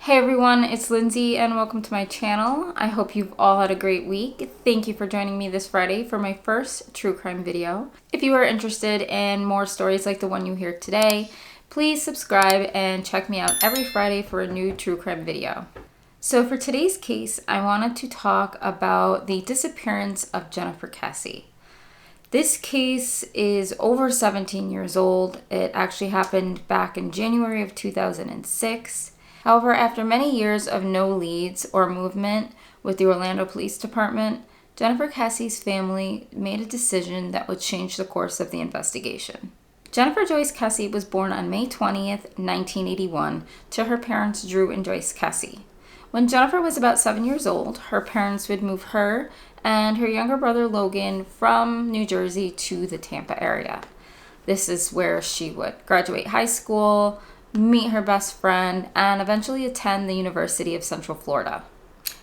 Hey everyone, it's Lindsay and welcome to my channel. I hope you've all had a great week. Thank you for joining me this Friday for my first true crime video. If you are interested in more stories like the one you hear today, please subscribe and check me out every Friday for a new true crime video. So for today's case, I wanted to talk about the disappearance of Jennifer KESSE. This case is over 17 years old. It actually happened back in January of 2006. However, after many years of no leads or movement with the Orlando Police Department, Jennifer KESSE's family made a decision that would change the course of the investigation. Jennifer Joyce KESSE was born on May 20th, 1981, to her parents Drew and Joyce KESSE. When Jennifer was about 7 years old, her parents would move her and her younger brother Logan from New Jersey to the Tampa area. This is where she would graduate high school, meet her best friend, and eventually attend the University of Central Florida.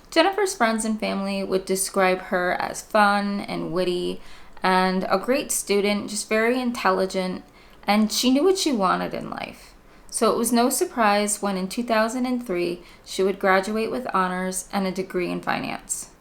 Jennifer's friends and family would describe her as fun and witty and a great student, just very intelligent, and she knew what she wanted in life. So it was no surprise when in 2003 she would graduate with honors and a degree in finance.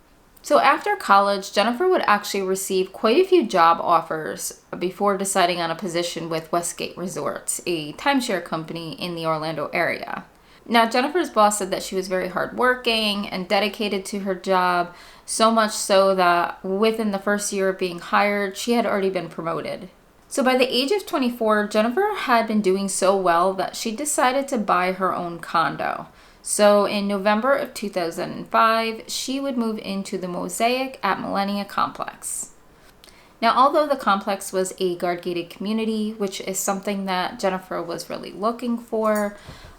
So after college, Jennifer would actually receive quite a few job offers before deciding on a position with Westgate Resorts, a timeshare company in the Orlando area. Now, Jennifer's boss said that she was very hardworking and dedicated to her job, so much so that within the first year of being hired, she had already been promoted. So by the age of 24, Jennifer had been doing so well that she decided to buy her own condo. So in November of 2005, she would move into the Mosaic at Millennia Complex. Now, although the complex was a guard-gated community, which is something that Jennifer was really looking for,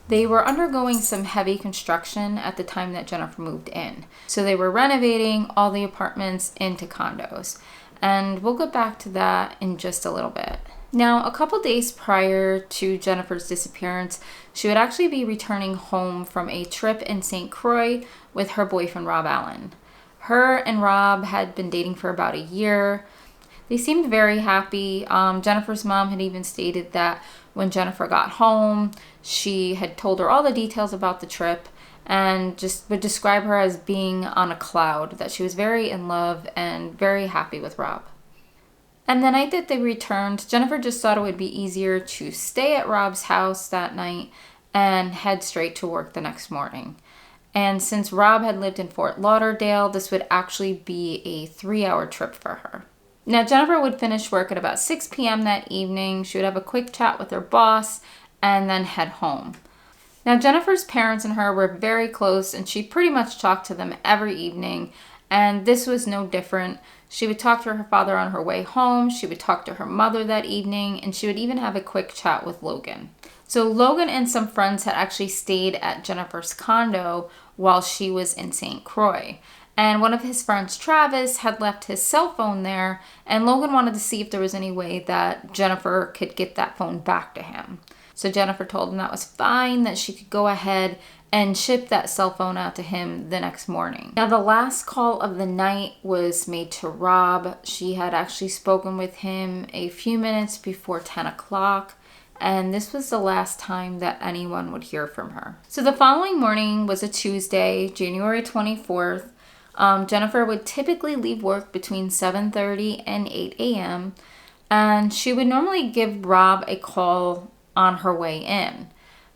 they were undergoing some heavy construction at the time that Jennifer moved in. So they were renovating all the apartments into condos. And we'll get back to that in just a little bit. Now, a couple days prior to Jennifer's disappearance, she would actually be returning home from a trip in St. Croix with her boyfriend, Rob Allen. Her and Rob had been dating for about a year. They seemed very happy. Jennifer's mom had even stated that when Jennifer got home, she had told her all the details about the trip and just would describe her as being on a cloud, that she was very in love and very happy with Rob. And the night that they returned, Jennifer just thought it would be easier to stay at Rob's house that night and head straight to work the next morning. And since Rob had lived in Fort Lauderdale, this would actually be a 3-hour trip for her. Now, Jennifer would finish work at about 6 p.m. that evening. She would have a quick chat with her boss and then head home. Now, Jennifer's parents and her were very close, and she pretty much talked to them every evening, and this was no different. She would talk to her father on her way home, she would talk to her mother that evening, and she would even have a quick chat with Logan. So Logan and some friends had actually stayed at Jennifer's condo while she was in St. Croix. And one of his friends, Travis, had left his cell phone there, and Logan wanted to see if there was any way that Jennifer could get that phone back to him. So Jennifer told him that was fine, that she could go ahead and ship that cell phone out to him the next morning. Now, the last call of the night was made to Rob. She had actually spoken with him a few minutes before 10 o'clock, and this was the last time that anyone would hear from her. So the following morning was a Tuesday, January 24th. Jennifer would typically leave work between 7:30 and 8 a.m., and she would normally give Rob a call on her way in.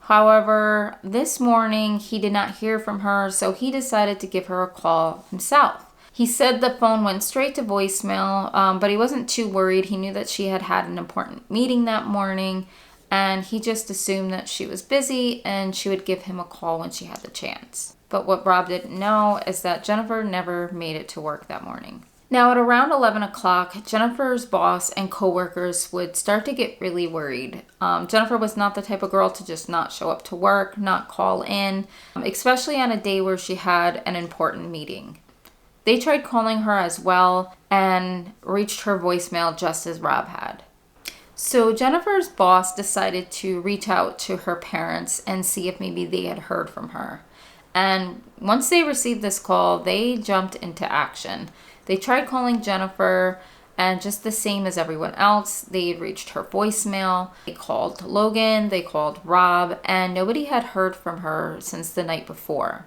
However, this morning he did not hear from her, so he decided to give her a call himself. He said the phone went straight to voicemail, but he wasn't too worried. He knew that she had had an important meeting that morning, and he just assumed that she was busy and she would give him a call when she had the chance. But what Rob didn't know is that Jennifer never made it to work that morning. Now, at around 11 o'clock, Jennifer's boss and coworkers would start to get really worried. Jennifer was not the type of girl to just not show up to work, not call in, especially on a day where she had an important meeting. They tried calling her as well and reached her voicemail just as Rob had. So Jennifer's boss decided to reach out to her parents and see if maybe they had heard from her. And once they received this call, they jumped into action. They tried calling Jennifer And just the same as everyone else, they reached her voicemail. They called Logan, they called Rob, and nobody had heard from her since the night before.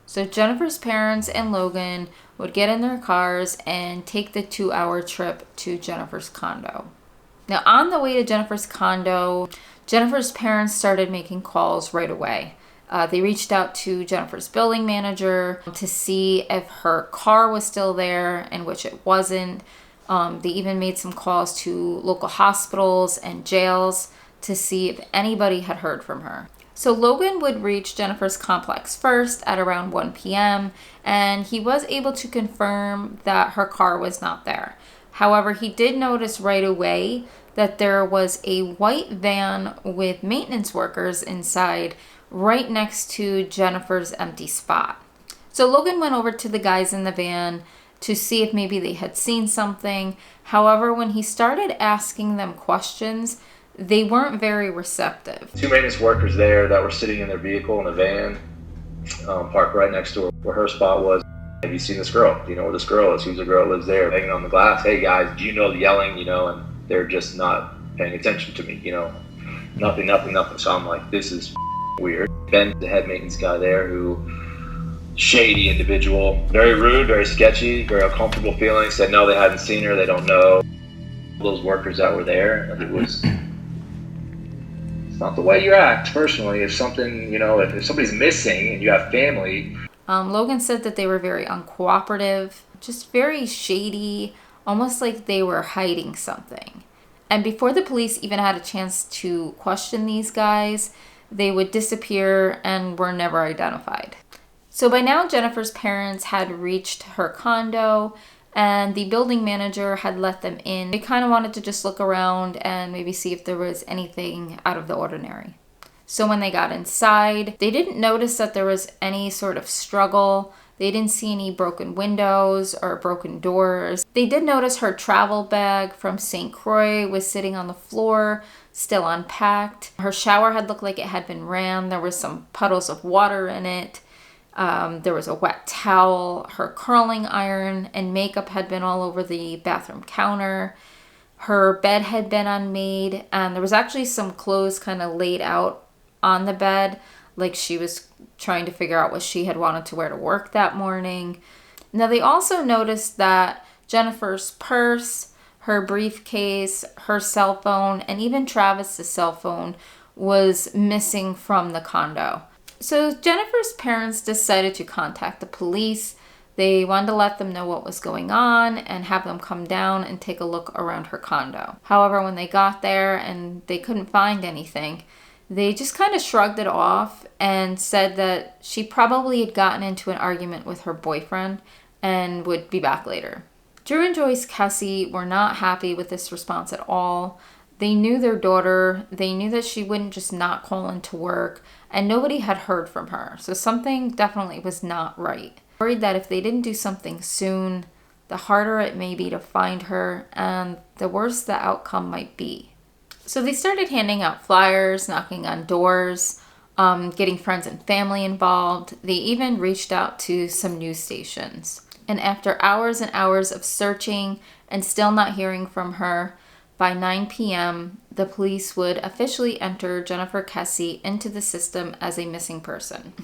So Jennifer's parents and Logan would get in their cars and take the 2-hour trip to Jennifer's condo. Now, on the way to Jennifer's condo, Jennifer's parents started making calls right away. They reached out to Jennifer's building manager to see if her car was still there, in which it wasn't. They even made some calls to local hospitals and jails to see if anybody had heard from her. So Logan would reach Jennifer's complex first at around 1 p.m. and he was able to confirm that her car was not there. However, he did notice right away that there was a white van with maintenance workers inside right next to Jennifer's empty spot. So Logan went over to the guys in the van to see if maybe they had seen something. However, when he started asking them questions, they weren't very receptive. 2 maintenance workers there that were sitting in their vehicle in a van, parked right next door where her spot was. Have you seen this girl? Do you know where this girl is? Who's the girl that lives there? Banging on the glass. Hey guys, do you know the yelling? And they're just not paying attention to me. Nothing. So I'm like, this is weird. Ben, the head maintenance guy there, shady individual, very rude, very sketchy, very uncomfortable feeling, said no, they hadn't seen her, they don't know. Those workers that were there, it's not the way you act personally. If something, if somebody's missing and you have family. Logan said that they were very uncooperative, just very shady, almost like they were hiding something. And before the police even had a chance to question these guys, they would disappear and were never identified. So by now, Jennifer's parents had reached her condo and the building manager had let them in. They kind of wanted to just look around and maybe see if there was anything out of the ordinary. So when they got inside, they didn't notice that there was any sort of struggle. They didn't see any broken windows or broken doors. They did notice her travel bag from St. Croix was sitting on the floor, still unpacked. Her shower had looked like it had been ran. There was some puddles of water in it. There was a wet towel. Her curling iron and makeup had been all over the bathroom counter. Her bed had been unmade, and there was actually some clothes kind of laid out on the bed, like she was trying to figure out what she had wanted to wear to work that morning. Now, they also noticed that Jennifer's purse, her briefcase, her cell phone, and even Travis's cell phone was missing from the condo. So Jennifer's parents decided to contact the police. They wanted to let them know what was going on and have them come down and take a look around her condo. However, when they got there and they couldn't find anything, they just kind of shrugged it off and said that she probably had gotten into an argument with her boyfriend and would be back later. Drew and Joyce KESSE were not happy with this response at all. They knew their daughter. They knew that she wouldn't just not call into work, and nobody had heard from her. So something definitely was not right. Worried that if they didn't do something soon, the harder it may be to find her and the worse the outcome might be. So they started handing out flyers, knocking on doors, getting friends and family involved. They even reached out to some news stations. And after hours and hours of searching and still not hearing from her, by 9 p.m., the police would officially enter Jennifer KESSE into the system as a missing person.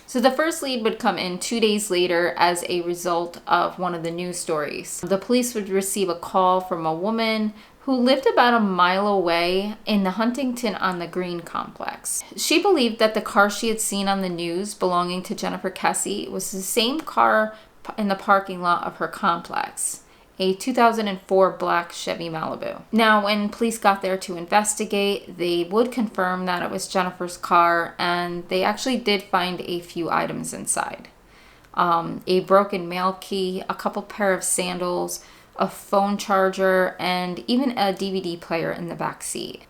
So the first lead would come in 2 days later as a result of one of the news stories. The police would receive a call from a woman who lived about a mile away in the Huntington on the Green complex. She believed that the car she had seen on the news belonging to Jennifer KESSE was the same car in the parking lot of her complex, a 2004 black Chevy Malibu. Now, when police got there to investigate, they would confirm that it was Jennifer's car, and they actually did find a few items inside. A broken mail key, a couple pair of sandals, a phone charger, and even a DVD player in the back seat.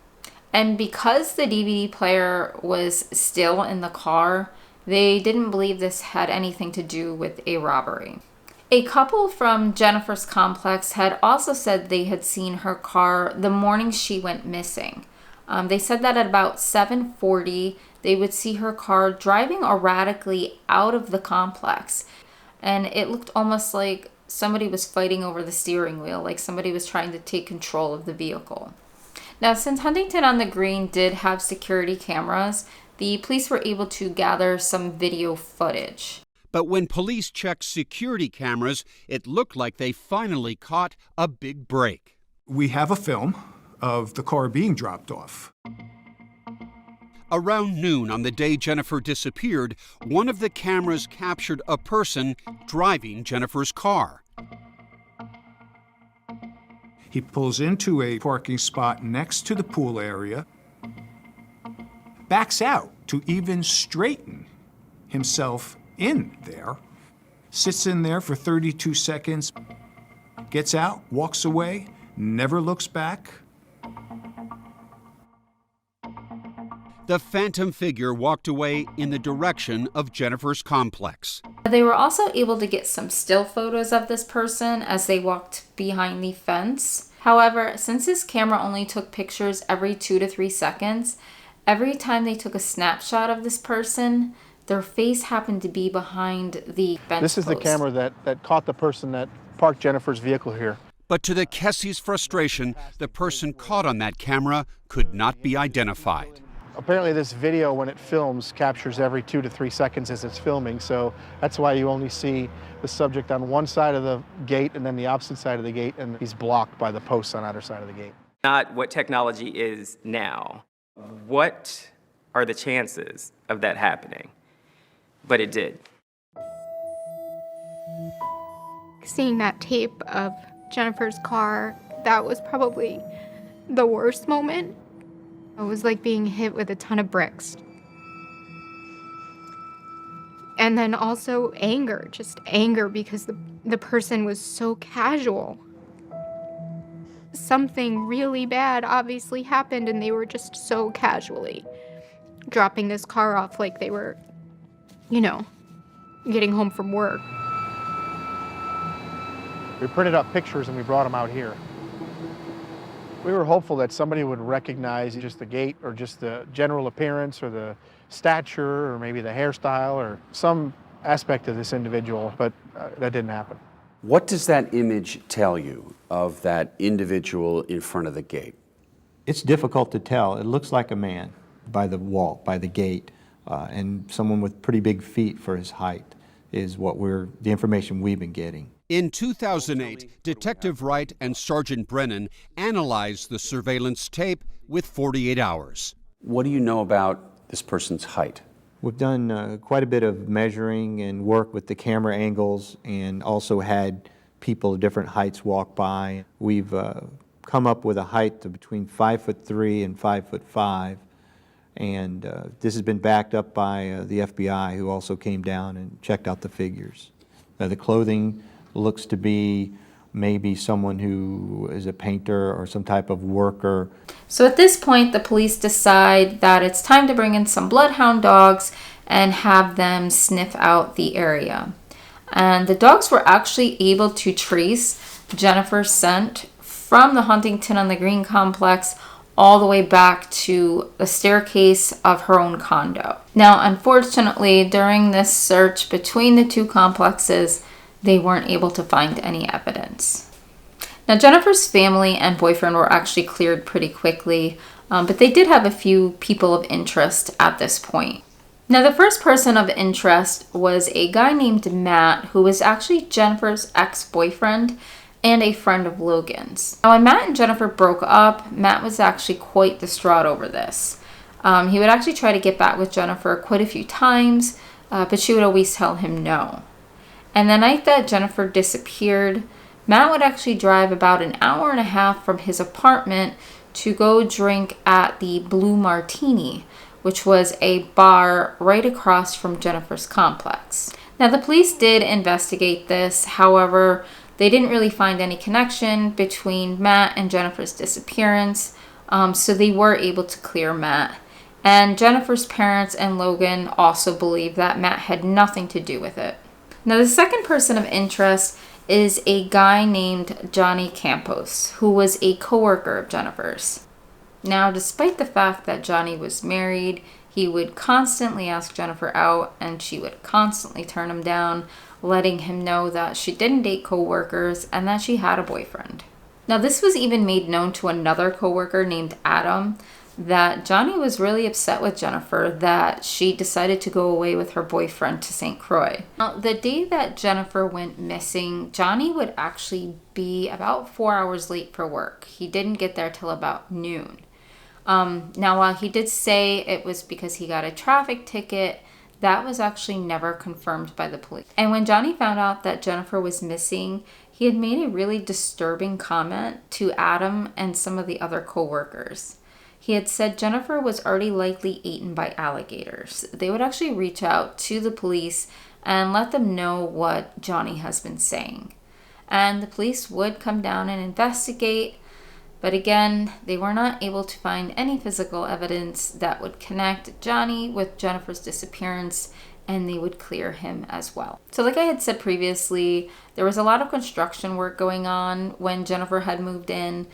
And because the DVD player was still in the car, they didn't believe this had anything to do with a robbery. A couple from Jennifer's complex had also said they had seen her car the morning she went missing. They said that at about 7:40, they would see her car driving erratically out of the complex. And it looked almost like somebody was fighting over the steering wheel, like somebody was trying to take control of the vehicle. Now, since Huntington on the Green did have security cameras, the police were able to gather some video footage. But when police checked security cameras, it looked like they finally caught a big break. We have a film of the car being dropped off. Around noon on the day Jennifer disappeared, one of the cameras captured a person driving Jennifer's car. He pulls into a parking spot next to the pool area, backs out to even straighten himself in there, sits in there for 32 seconds, gets out, walks away, never looks back. The phantom figure walked away in the direction of Jennifer's complex. They were also able to get some still photos of this person as they walked behind the fence. However, since this camera only took pictures every 2 to 3 seconds, every time they took a snapshot of this person, their face happened to be behind the fence This is post. the camera that caught the person that parked Jennifer's vehicle here. But to the KESSE's frustration, the person caught on that camera could not be identified. Apparently this video, when it films, captures every 2 to 3 seconds as it's filming, so that's why you only see the subject on one side of the gate and then the opposite side of the gate, and he's blocked by the posts on either side of the gate. Not what technology is now. What are the chances of that happening? But it did. Seeing that tape of Jennifer's car, that was probably the worst moment. It was like being hit with a ton of bricks. And then also anger, just anger because the person was so casual. Something really bad obviously happened and they were just so casually dropping this car off like they were, you know, getting home from work. We printed out pictures and we brought them out here. We were hopeful that somebody would recognize just the gait or just the general appearance or the stature or maybe the hairstyle or some aspect of this individual, but that didn't happen. What does that image tell you of that individual in front of the gate? It's difficult to tell. It looks like a man by the wall, by the gate, and someone with pretty big feet for his height is the information we've been getting. In 2008, Detective Wright and Sergeant Brennan analyzed the surveillance tape with 48 hours. What do you know about this person's height? We've done quite a bit of measuring and work with the camera angles and also had people of different heights walk by. We've come up with a height of between 5'3" and 5'5", and this has been backed up by the FBI, who also came down and checked out the figures. The clothing looks to be maybe someone who is a painter or some type of worker. So at this point, the police decide that it's time to bring in some bloodhound dogs and have them sniff out the area. And the dogs were actually able to trace Jennifer's scent from the Huntington on the Green complex all the way back to the staircase of her own condo. Now, unfortunately, during this search between the two complexes, they weren't able to find any evidence. Now, Jennifer's family and boyfriend were actually cleared pretty quickly, but they did have a few people of interest at this point. Now, the first person of interest was a guy named Matt, who was actually Jennifer's ex-boyfriend and a friend of Logan's. Now, when Matt and Jennifer broke up, Matt was actually quite distraught over this. He would actually try to get back with Jennifer quite a few times, but she would always tell him no. And the night that Jennifer disappeared, Matt would actually drive about an hour and a half from his apartment to go drink at the Blue Martini, which was a bar right across from Jennifer's complex. Now, the police did investigate this. However, they didn't really find any connection between Matt and Jennifer's disappearance, so they were able to clear Matt. And Jennifer's parents and Logan also believe that Matt had nothing to do with it. Now, the second person of interest is a guy named Johnny Campos, who was a coworker of Jennifer's. Now, despite the fact that Johnny was married, He would constantly ask Jennifer out, and she would constantly turn him down, letting him know that she didn't date co-workers and that she had a boyfriend. Now, this was even made known to another co-worker named Adam, that Johnny was really upset with Jennifer that she decided to go away with her boyfriend to St. Croix. Now, the day that Jennifer went missing, Johnny would actually be about 4 hours late for work. He didn't get there till about noon. Now, while he did say it was because he got a traffic ticket, that was actually never confirmed by the police. And when Johnny found out that Jennifer was missing, he had made a really disturbing comment to Adam and some of the other co-workers. He had said Jennifer was already likely eaten by alligators. They would actually reach out to the police and let them know what Johnny has been saying. And the police would come down and investigate, but again, they were not able to find any physical evidence that would connect Johnny with Jennifer's disappearance, and they would clear him as well. So like I had said previously, there was a lot of construction work going on when Jennifer had moved in.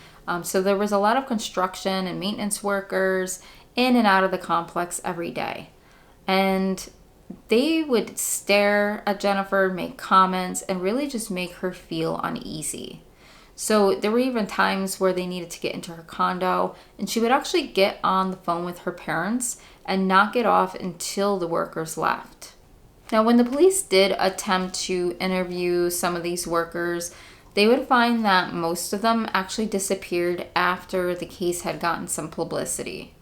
So there was a lot of construction and maintenance workers in and out of the complex every day. And they would stare at Jennifer, make comments, and really just make her feel uneasy. So there were even times where they needed to get into her condo, and she would actually get on the phone with her parents and not get off until the workers left. Now, when the police did attempt to interview some of these workers, they would find that most of them actually disappeared after the case had gotten some publicity.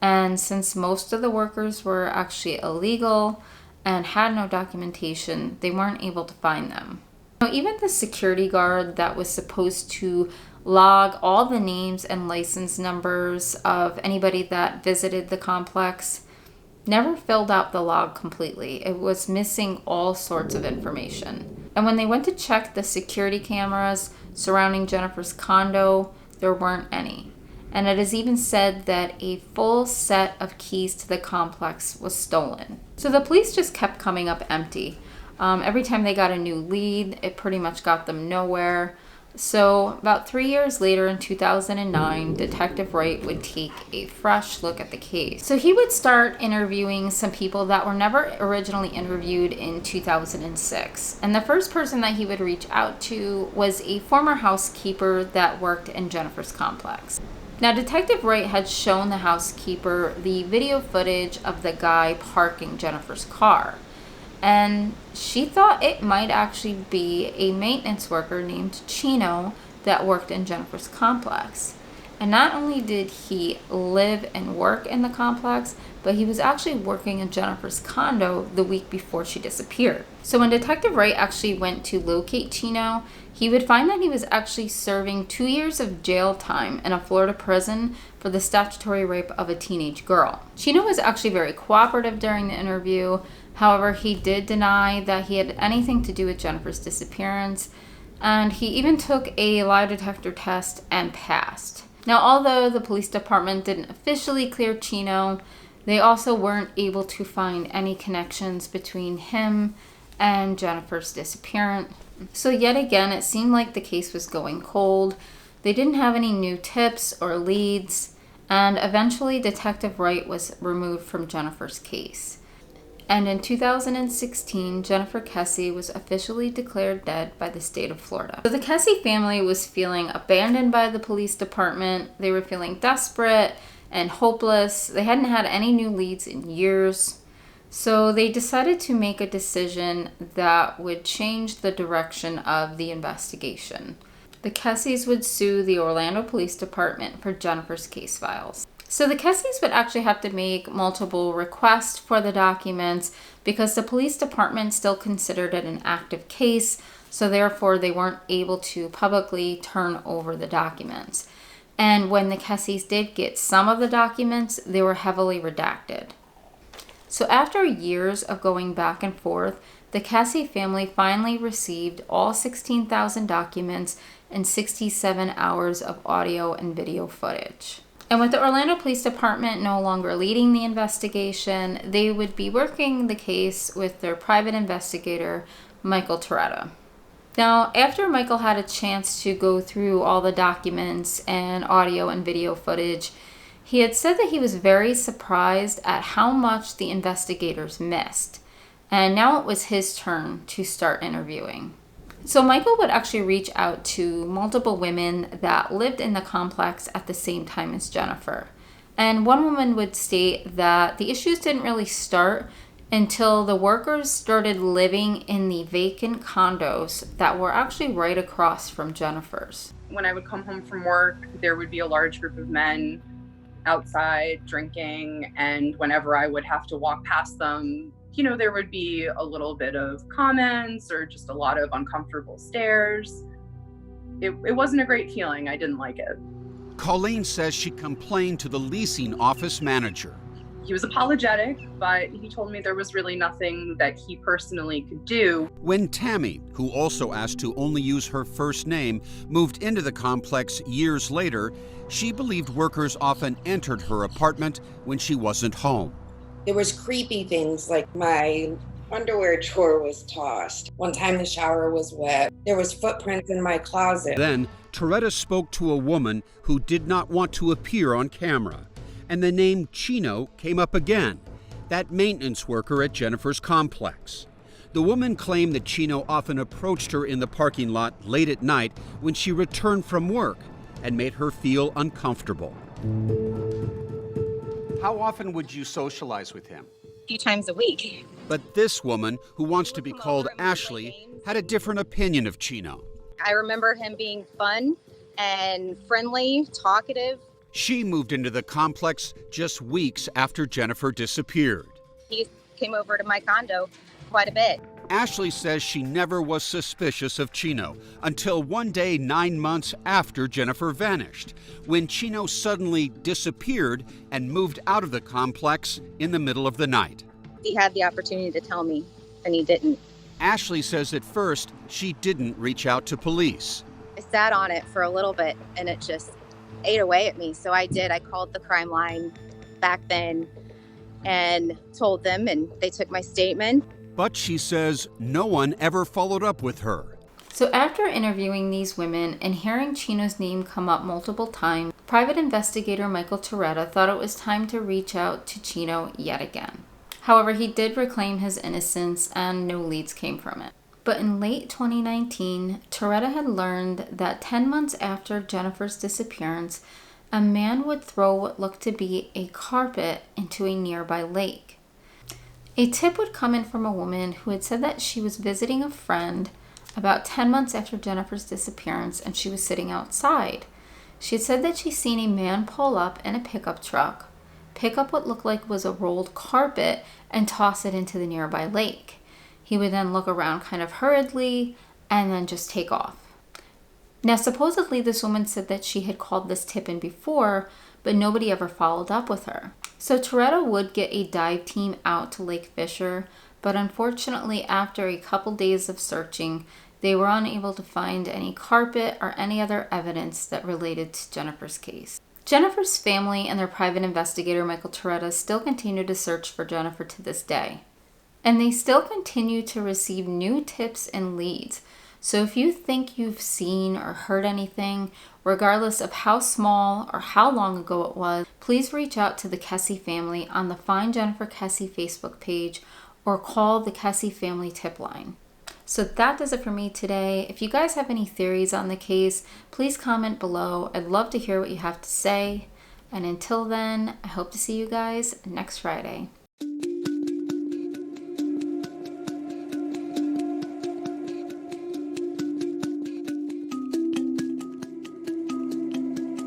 And since most of the workers were actually illegal and had no documentation, they weren't able to find them. Now, even the security guard that was supposed to log all the names and license numbers of anybody that visited the complex never filled out the log completely. It was missing all sorts of information. And when they went to check the security cameras surrounding Jennifer's condo, there weren't any. And it is even said that a full set of keys to the complex was stolen. So the police just kept coming up empty. Every time they got a new lead, it pretty much got them nowhere. So about 3 years later, in 2009, Detective Wright would take a fresh look at the case. So he would start interviewing some people that were never originally interviewed in 2006. And the first person that he would reach out to was a former housekeeper that worked in Jennifer's complex. Now, Detective Wright had shown the housekeeper the video footage of the guy parking Jennifer's car. And she thought it might actually be a maintenance worker named Chino that worked in Jennifer's complex. And not only did he live and work in the complex, but he was actually working in Jennifer's condo the week before she disappeared. So when Detective Wright actually went to locate Chino, he would find that he was actually serving 2 years of jail time in a Florida prison for the statutory rape of a teenage girl. Chino was actually very cooperative during the interview. However, he did deny that he had anything to do with Jennifer's disappearance, and he even took a lie detector test and passed. Now, although the police department didn't officially clear Chino, they also weren't able to find any connections between him and Jennifer's disappearance. So yet again, it seemed like the case was going cold. They didn't have any new tips or leads, and eventually Detective Wright was removed from Jennifer's case. And in 2016, Jennifer KESSE was officially declared dead by the state of Florida. So the KESSE family was feeling abandoned by the police department. They were feeling desperate and hopeless. They hadn't had any new leads in years. So they decided to make a decision that would change the direction of the investigation. The KESSEs would sue the Orlando Police Department for Jennifer's case files. So the KESSEs would actually have to make multiple requests for the documents because the police department still considered it an active case, so therefore they weren't able to publicly turn over the documents. And when the KESSEs did get some of the documents, they were heavily redacted. So after years of going back and forth, the KESSE family finally received all 16,000 documents and 67 hours of audio and video footage. And with the Orlando Police Department no longer leading the investigation, they would be working the case with their private investigator, Michael Toretta. Now, after Michael had a chance to go through all the documents and audio and video footage, He had said that he was very surprised at how much the investigators missed, and now it was his turn to start interviewing. So Michael would actually reach out to multiple women that lived in the complex at the same time as Jennifer. And one woman would state that the issues didn't really start until the workers started living in the vacant condos that were actually right across from Jennifer's. When I would come home from work, there would be a large group of men outside drinking, and whenever I would have to walk past them, there would be a little bit of comments or just a lot of uncomfortable stares. It wasn't a great feeling. I didn't like it. Colleen says she complained to the leasing office manager. He was apologetic, but he told me there was really nothing that he personally could do. When Tammy, who also asked to only use her first name, moved into the complex years later, she believed workers often entered her apartment when she wasn't home. There was creepy things like my underwear drawer was tossed. One time the shower was wet. There was footprints in my closet. Then, Toretta spoke to a woman who did not want to appear on camera, and the name Chino came up again, that maintenance worker at Jennifer's complex. The woman claimed that Chino often approached her in the parking lot late at night when she returned from work and made her feel uncomfortable. How often would you socialize with him? A few times a week. But this woman, who wants to be called Ashley, had a different opinion of Chino. I remember him being fun and friendly, talkative. She moved into the complex just weeks after Jennifer disappeared. He came over to my condo quite a bit. Ashley says she never was suspicious of Chino until one day 9 months after Jennifer vanished, when Chino suddenly disappeared and moved out of the complex in the middle of the night. He had the opportunity to tell me, and he didn't. Ashley says at first she didn't reach out to police. I sat on it for a little bit, and it just ate away at me. So I did. I called the crime line back then and told them, and they took my statement. But she says no one ever followed up with her. So after interviewing these women and hearing Chino's name come up multiple times, private investigator Michael Toretta thought it was time to reach out to Chino yet again. However, he did reclaim his innocence and no leads came from it. But in late 2019, Toretta had learned that 10 months after Jennifer's disappearance, a man would throw what looked to be a carpet into a nearby lake. A tip would come in from a woman who had said that she was visiting a friend about 10 months after Jennifer's disappearance, and she was sitting outside. She had said that she'd seen a man pull up in a pickup truck, pick up what looked like was a rolled carpet, and toss it into the nearby lake. He would then look around kind of hurriedly and then just take off. Now, supposedly this woman said that she had called this tip in before, but nobody ever followed up with her. So Toretta would get a dive team out to Lake Fisher, but unfortunately after a couple days of searching, they were unable to find any carpet or any other evidence that related to Jennifer's case. Jennifer's family and their private investigator, Michael Toretta, still continue to search for Jennifer to this day. And they still continue to receive new tips and leads. So if you think you've seen or heard anything, regardless of how small or how long ago it was, please reach out to the KESSE family on the Find Jennifer KESSE Facebook page or call the KESSE family tip line. So that does it for me today. If you guys have any theories on the case, please comment below. I'd love to hear what you have to say. And until then, I hope to see you guys next Friday.